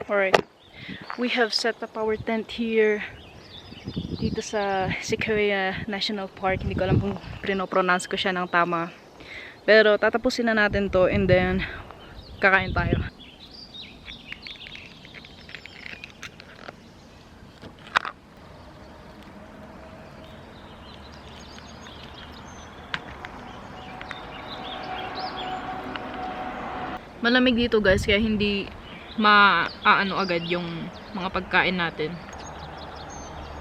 Alright, we have set up our tent here dito sa Sequoia National Park. Hindi ko alam kung pronounce ko siya ng tama, pero tatapusin na natin to and then kakain tayo. Malamig dito guys, kaya hindi maaano agad yung mga pagkain natin.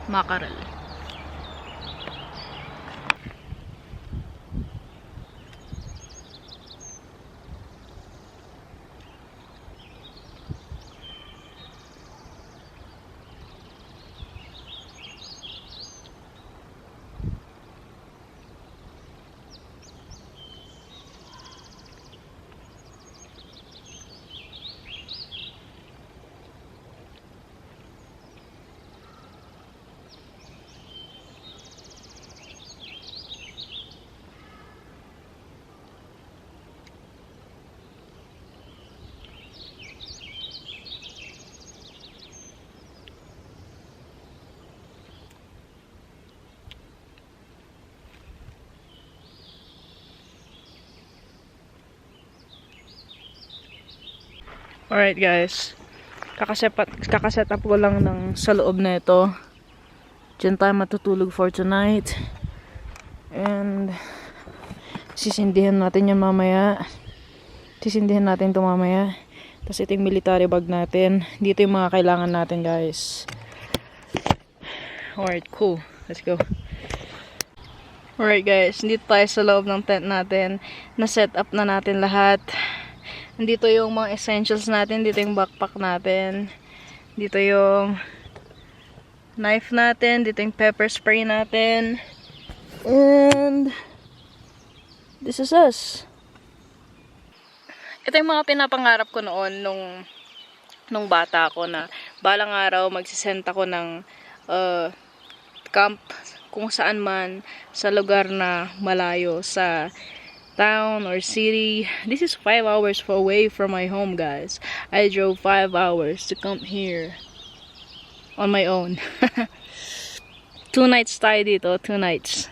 Mackerel. Alright guys, kakaset up ko lang ng sa loob na ito. Diyan tayo matutulog for tonight. And sisindihan natin yan mamaya. Sisindihan natin ito mamaya. Tapos ito yung military bag natin. Dito yung mga kailangan natin guys. Alright, cool. Let's go. Alright guys, dito tayo sa loob ng tent natin. Na-set up na natin lahat. Dito yung mga essentials natin. Dito yung backpack natin. Dito yung knife natin. Dito yung pepper spray natin. And this is us. Ito yung mga pinapangarap ko noon nung bata ako, na balang araw magsisend ako ng camp kung saan man sa lugar na malayo sa town or city. This is 5 hours away from my home guys. I drove 5 hours to come here on my own. 2 nights tayo dito, 2 nights.